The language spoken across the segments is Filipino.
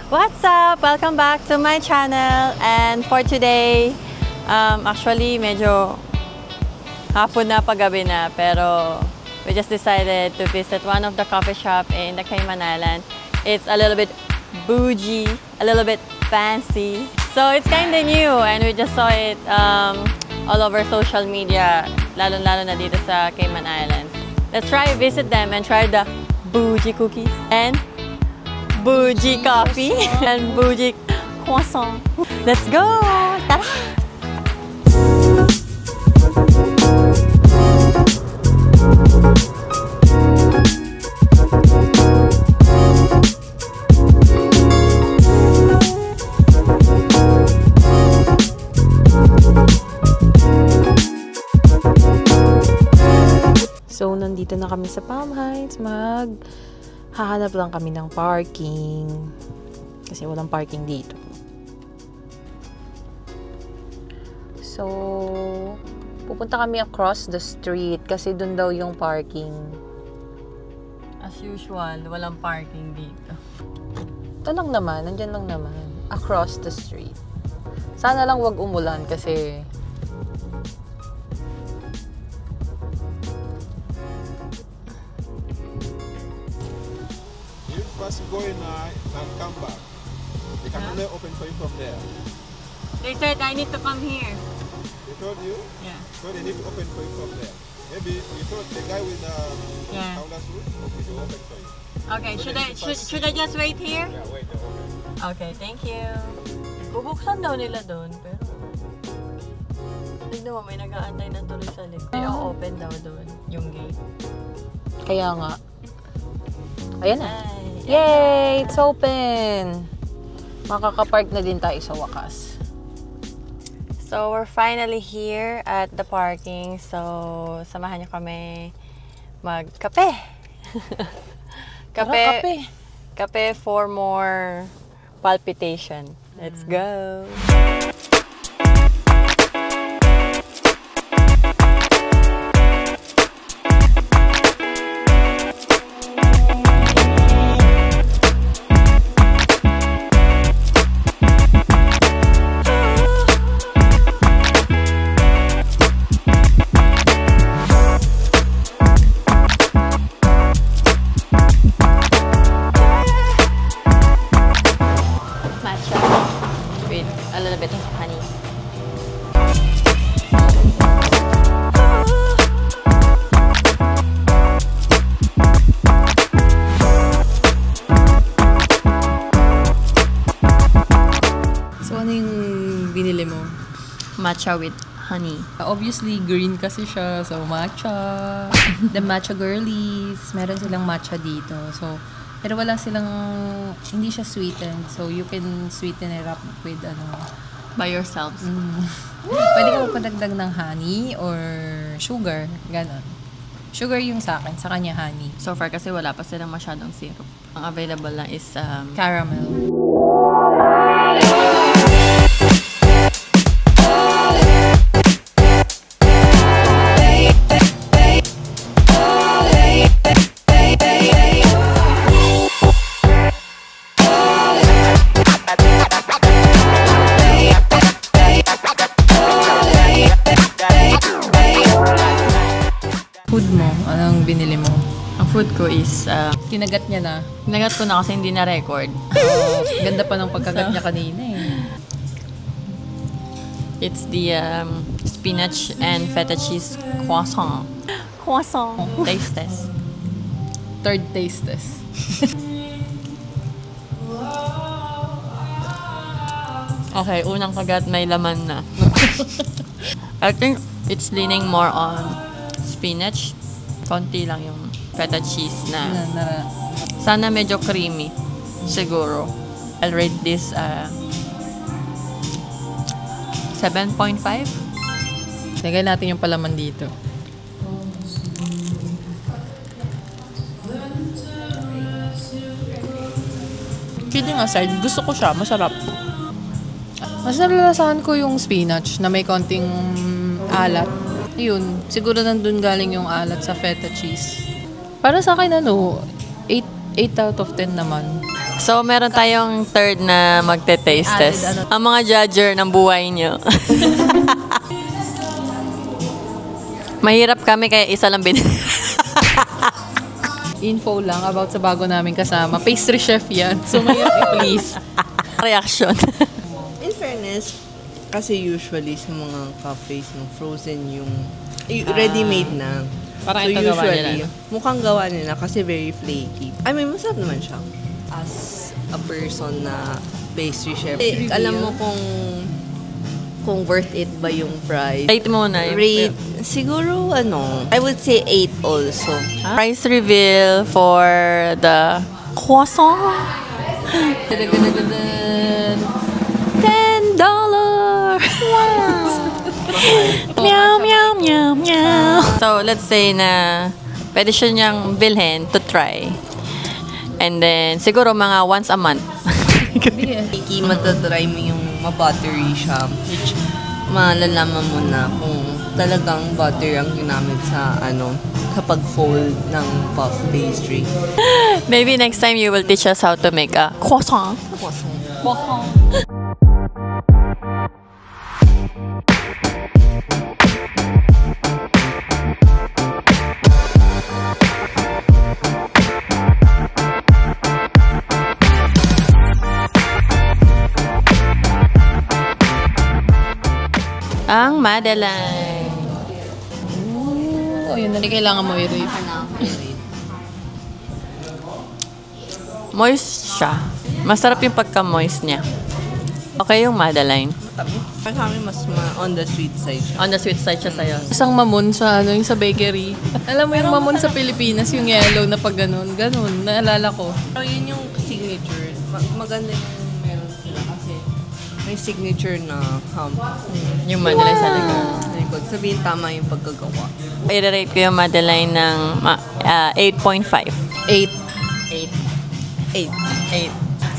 What's up? Welcome back to my channel. And for today, actually medyo hapon na, paggabi na, pero we just decided to visit one of the coffee shop in the Cayman Island. It's a little bit bougie, a little bit fancy. So it's kind of new and we just saw it all over social media, lalo-lalo na dito sa Cayman Islands. Let's try visit them and try the bougie cookies and bougie coffee and bougie croissant. Let's go! Tara! So, nandito na kami sa Palm Heights. Hahanap lang kami ng parking. Kasi walang parking dito. So, pupunta kami across the street kasi dun daw yung parking. As usual, walang parking dito. Ito lang naman, nandyan lang naman. Across the street. Sana lang wag umulan kasi first go in and come back. They can only open for you from there. They said I need to come here. They told you? Yeah. So they need to open for you from there. Maybe you told the guy with the counter suit, okay, they open for you. Okay, So should I just wait here? Yeah, wait, they open. Okay, thank you. Bubuksan daw nila doon, pero tignan mo, may nag-aantay na tuloy sa likod. May open daw doon, yung gate. kaya nga. Ayan na. Ay. Yay! It's open! Makakapark na din tayo sa wakas. So, we're finally here at the parking. So, samahan niyo kami magkape. Kape. Kape for more palpitation. Let's go! A little bit of honey. So, ano yung binili mo? Matcha with honey. Obviously, green kasi siya. So, matcha. The matcha girlies. Meron silang matcha dito. So, pero wala silang, hindi siya sweetened. So, you can sweeten it up with, By yourself. Pwede ka magpadagdag ng honey or sugar. Ganon. Sugar yung sa akin. Sa kanya, honey. So far kasi wala pa silang masyadong syrup. Ang available lang is Caramel. Food mo? Anong binili mo? ang food ko is Kinagat niya na. kinagat ko na kasi hindi na record. Ganda pa ng pagkagat niya kanina eh. It's the spinach and feta cheese croissant. Croissant. Taste test. Third taste test. Okay, unang kagat may laman na. I think it's leaning more on spinach. Konti lang yung feta cheese na. Sana medyo creamy. Siguro. I'll rate this 7.5. Lagay natin yung palaman dito. Kidding aside, gusto ko siya. Masarap. Mas nalalasahan ko yung spinach na may konting alat. Yun, siguro nandun galing yung alat sa feta cheese. Para sa akin, 8 out of 10 naman. So, meron tayong third na magte-taste test. Ang mga judger ng buhay nyo. Mahirap kami kaya isa lang Info lang about sa bago namin kasama. Pastry chef yan. So, please. Reaction. In fairness, kasi usually sa mga cafes, no, frozen yung ready-made na. Parang so ito gawa usually, nila. mukhang gawa nila kasi very flaky. I mean, masarap naman siya. As a person na pastry chef, alam mo kung worth it ba yung price. Rate muna. Rate, siguro I would say 8 also. Price reveal for the croissant. $10. Wow. Meow, meow, meow, meow. So, let's say na pwede siya niyang bilhin to try. And then, siguro mga once a month. Iki, matatry mo yung ma-buttery siya. Which, malalaman mo na kung talagang butter ang ginamit sa sa pag-fold ng puff pastry. Maybe next time you will teach us how to make a croissant. Ang Madeline. Oh, yun na. Hindi kailangan mo i-rate. Moist siya. Masarap yung pagka-moist niya. Okay yung Madeline. Sa amin mas on the sweet side siya. On the sweet side siya sa'yo. Isang mamon sa yung sa bakery. Alam mo yung mamon sa Pilipinas, yung yellow na pag ganun. Ganun, naalala ko. Pero yun yung signature. Maganda yung meron sila kasi may signature na ham. Yung Madeline sa likod. Ibig sabihin tama yung pagkagawa. I-rate ko yung Madeline ng 8.5. 8. 8.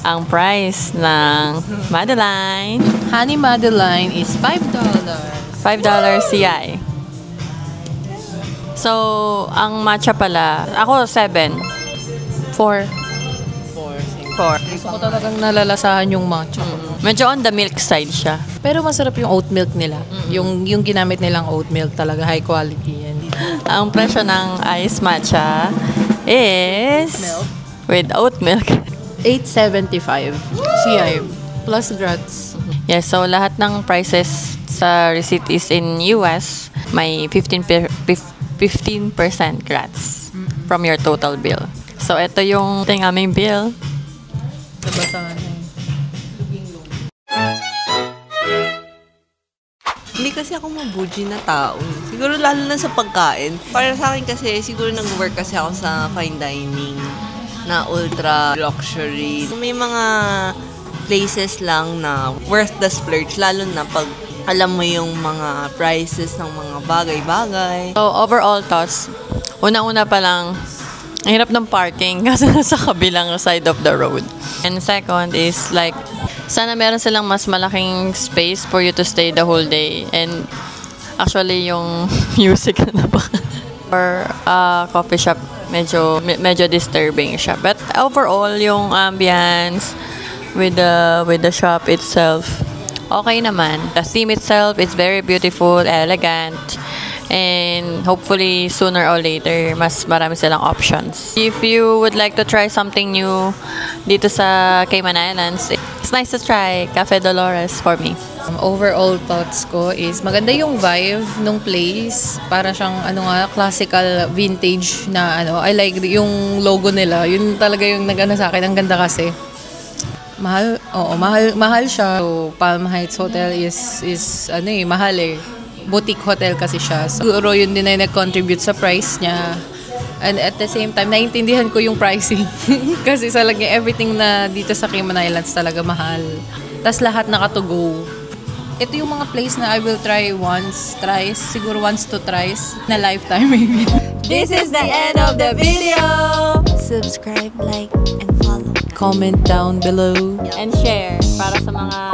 Ang price ng Madeline, Honey Madeline is $5. $5 CI. So, ang matcha pala, ako 7. 4. 4. Gusto ko talagang nalalasahan yung matcha. Medyo on the milk side siya. Pero masarap yung oat milk nila. Yung ginamit nilang oat milk talaga high quality yan. Ang presyo ng ice matcha is with oat milk. $8.75 CI plus grats. Yes, so lahat ng prices sa receipt is in US. May 15% grats from your total bill. So, ito yung aming bill. Nabasahan na yun. Hindi kasi ako mabuji na tao. Siguro lalo na sa pagkain. Para sa akin kasi, siguro nag-work kasi ako sa fine dining na ultra luxury. May mga places lang na worth the splurge, lalo na pag alam mo yung mga prices ng mga bagay-bagay. So, overall thoughts, una-una pa lang, ang hirap ng parking kasi nasa kabilang side of the road. And second is like, sana meron silang mas malaking space for you to stay the whole day. And actually, yung music na ba? Or coffee shop, medyo disturbing siya. But overall, yung ambience with the shop itself, okay naman. The theme itself is very beautiful, elegant, and hopefully sooner or later, mas marami silang options. If you would like to try something new dito sa Cayman Islands, it's nice to try Cafe Dolores for me. Overall thoughts ko is maganda yung vibe nung place. Para siyang classical vintage na I like yung logo nila. Yun talaga yung nagana sa akin. Ang ganda kasi. Mahal siya. So, Palm Heights Hotel is mahal eh. Boutique hotel kasi siya. So, siguro yun din ay nag-contribute sa price niya. And at the same time, naiintindihan ko yung pricing. Kasi talaga everything na dito sa Cayman Islands talaga mahal. Tas lahat naka-to-go. Ito yung mga place na I will try thrice, siguro once to thrice na lifetime maybe. This is the end of the video! Subscribe, like, and follow. Comment down below. And share para sa mga